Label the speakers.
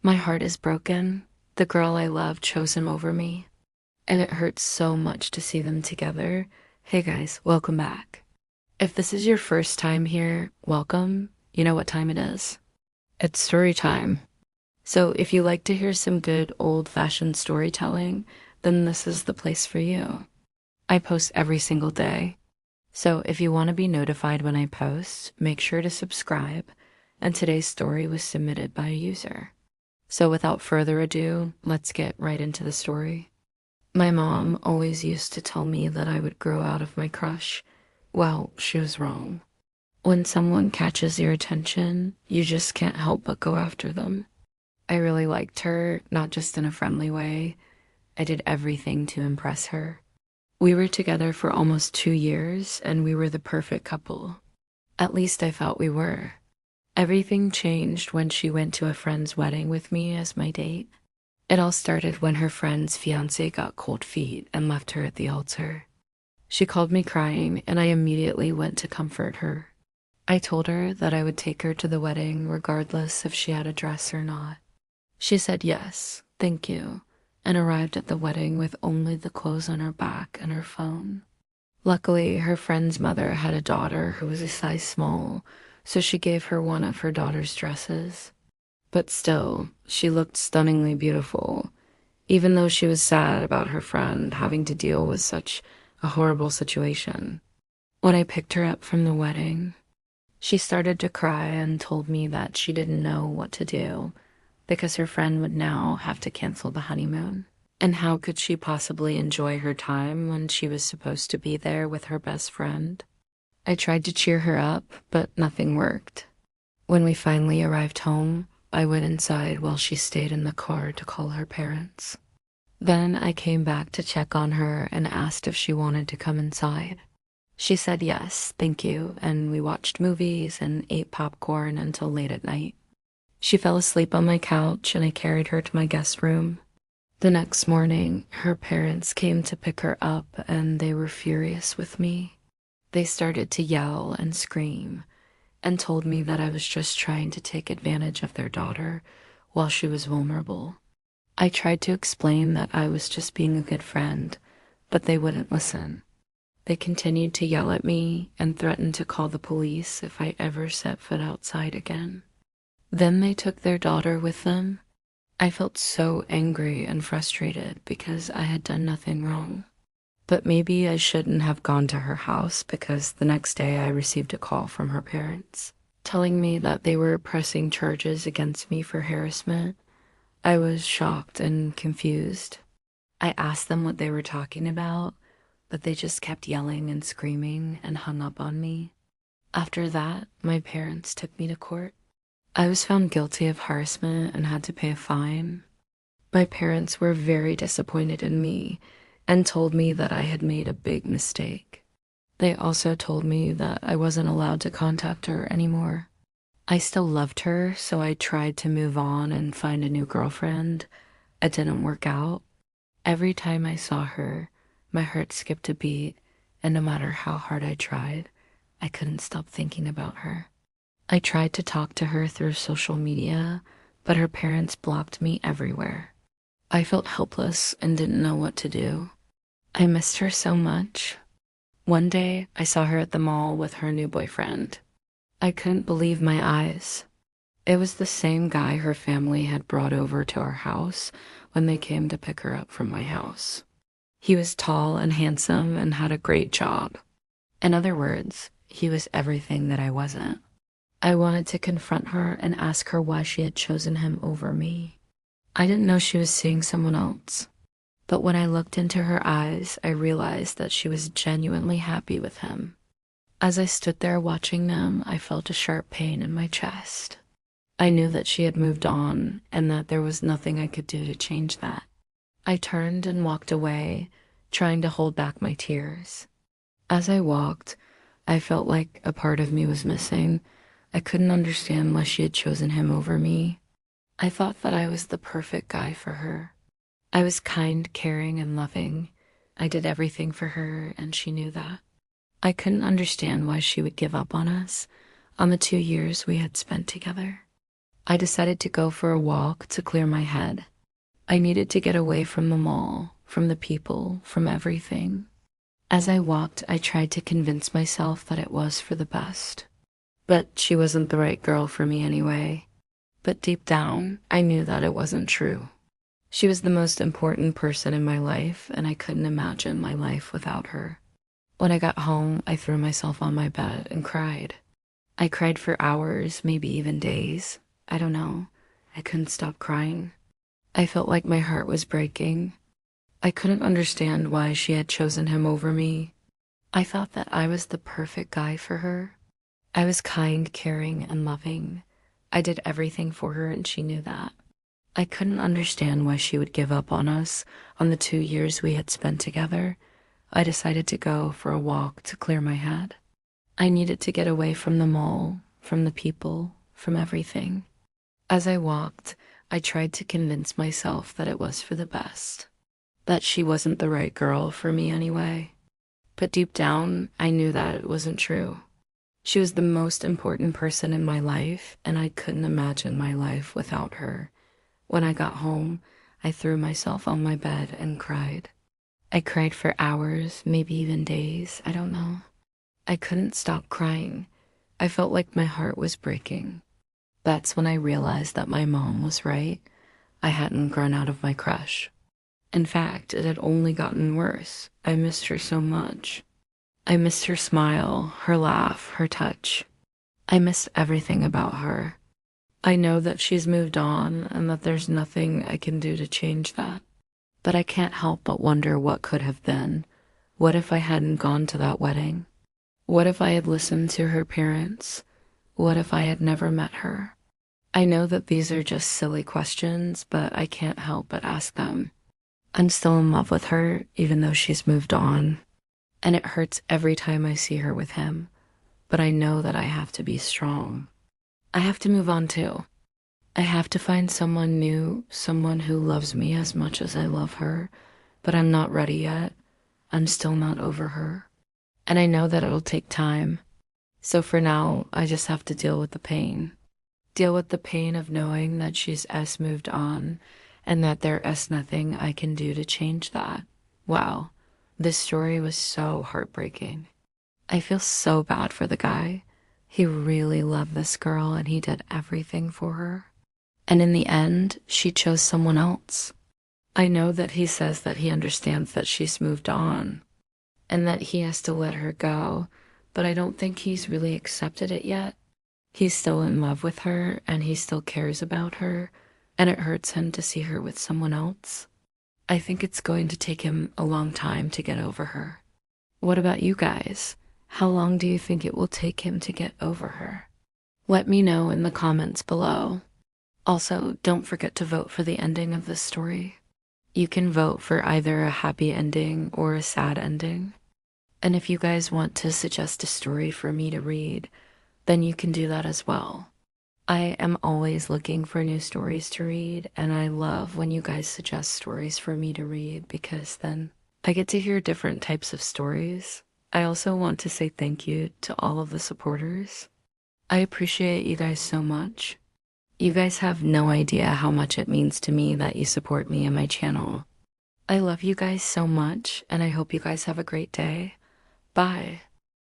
Speaker 1: My heart is broken. The girl I love chose him over me, and it hurts so much to see them together. Hey guys, welcome back. If this is your first time here, welcome. You know what time it is. It's story time. So if you like to hear some good old-fashioned storytelling, then this is the place for you. I post every single day. So if you want to be notified when I post, make sure to subscribe. And today's story was submitted by a user. So without further ado, let's get right into the story. My mom always used to tell me that I would grow out of my crush. Well, she was wrong. When someone catches your attention, you just can't help but go after them. I really liked her, not just in a friendly way. I did everything to impress her. We were together for almost 2 years, and we were the perfect couple. At least I felt we were. Everything changed when she went to a friend's wedding with me as my date. It all started when her friend's fiance got cold feet and left her at the altar. She called me crying, and I immediately went to comfort her. I told her that I would take her to the wedding regardless if she had a dress or not. She said yes, thank you, and arrived at the wedding with only the clothes on her back and her phone. Luckily, her friend's mother had a daughter who was a size small, so she gave her one of her daughter's dresses. But still, she looked stunningly beautiful, even though she was sad about her friend having to deal with such a horrible situation. When I picked her up from the wedding, she started to cry and told me that she didn't know what to do because her friend would now have to cancel the honeymoon. And how could she possibly enjoy her time when she was supposed to be there with her best friend? I tried to cheer her up, but nothing worked. When we finally arrived home, I went inside while she stayed in the car to call her parents. Then I came back to check on her and asked if she wanted to come inside. She said yes, thank you, and we watched movies and ate popcorn until late at night. She fell asleep on my couch and I carried her to my guest room. The next morning, her parents came to pick her up and they were furious with me. They started to yell and scream and told me that I was just trying to take advantage of their daughter while she was vulnerable. I tried to explain that I was just being a good friend, but they wouldn't listen. They continued to yell at me and threatened to call the police if I ever set foot outside again. Then they took their daughter with them. I felt so angry and frustrated because I had done nothing wrong. But maybe I shouldn't have gone to her house because the next day I received a call from her parents telling me that they were pressing charges against me for harassment. I was shocked and confused. I asked them what they were talking about, but they just kept yelling and screaming and hung up on me. After that, my parents took me to court. I was found guilty of harassment and had to pay a fine. My parents were very disappointed in me and told me that I had made a big mistake. They also told me that I wasn't allowed to contact her anymore. I still loved her, so I tried to move on and find a new girlfriend. It didn't work out. Every time I saw her, my heart skipped a beat, and no matter how hard I tried, I couldn't stop thinking about her. I tried to talk to her through social media, but her parents blocked me everywhere. I felt helpless and didn't know what to do. I missed her so much. One day, I saw her at the mall with her new boyfriend. I couldn't believe my eyes. It was the same guy her family had brought over to our house when they came to pick her up from my house. He was tall and handsome and had a great job. In other words, he was everything that I wasn't. I wanted to confront her and ask her why she had chosen him over me. I didn't know she was seeing someone else. But when I looked into her eyes, I realized that she was genuinely happy with him. As I stood there watching them, I felt a sharp pain in my chest. I knew that she had moved on and that there was nothing I could do to change that. I turned and walked away, trying to hold back my tears. As I walked, I felt like a part of me was missing. I couldn't understand why she had chosen him over me. I thought that I was the perfect guy for her. I was kind, caring, and loving. I did everything for her, and she knew that. I couldn't understand why she would give up on us, on the 2 years we had spent together. I decided to go for a walk to clear my head. I needed to get away from the mall, from the people, from everything. As I walked, I tried to convince myself that it was for the best. But she wasn't the right girl for me anyway. But deep down, I knew that it wasn't true. She was the most important person in my life, and I couldn't imagine my life without her. When I got home, I threw myself on my bed and cried. I cried for hours, maybe even days. I don't know. I couldn't stop crying. I felt like my heart was breaking. I couldn't understand why she had chosen him over me. I thought that I was the perfect guy for her. I was kind, caring, and loving. I did everything for her, and she knew that. I couldn't understand why she would give up on us, on the 2 years we had spent together. I decided to go for a walk to clear my head. I needed to get away from the mall, from the people, from everything. As I walked, I tried to convince myself that it was for the best, that she wasn't the right girl for me anyway. But deep down, I knew that it wasn't true. She was the most important person in my life, and I couldn't imagine my life without her. When I got home, I threw myself on my bed and cried. I cried for hours, maybe even days, I don't know. I couldn't stop crying. I felt like my heart was breaking. That's when I realized that my mom was right. I hadn't grown out of my crush. In fact, it had only gotten worse. I missed her so much. I missed her smile, her laugh, her touch. I missed everything about her. I know that she's moved on and that there's nothing I can do to change that. But I can't help but wonder what could have been. What if I hadn't gone to that wedding? What if I had listened to her parents? What if I had never met her? I know that these are just silly questions, but I can't help but ask them. I'm still in love with her, even though she's moved on. And it hurts every time I see her with him. But I know that I have to be strong. I have to move on too. I have to find someone new, someone who loves me as much as I love her. But I'm not ready yet. I'm still not over her. And I know that it'll take time. So for now, I just have to deal with the pain. Deal with the pain of knowing that she's moved on and that there is nothing I can do to change that. Wow, this story was so heartbreaking. I feel so bad for the guy. He really loved this girl and he did everything for her. And in the end, she chose someone else. I know that he says that he understands that she's moved on and that he has to let her go, but I don't think he's really accepted it yet. He's still in love with her and he still cares about her, and it hurts him to see her with someone else. I think it's going to take him a long time to get over her. What about you guys? How long do you think it will take him to get over her? Let me know in the comments below. Also, don't forget to vote for the ending of this story. You can vote for either a happy ending or a sad ending. And if you guys want to suggest a story for me to read, then you can do that as well. I am always looking for new stories to read, and I love when you guys suggest stories for me to read because then I get to hear different types of stories. I also want to say thank you to all of the supporters. I appreciate you guys so much. You guys have no idea how much it means to me that you support me and my channel. I love you guys so much, and I hope you guys have a great day. Bye.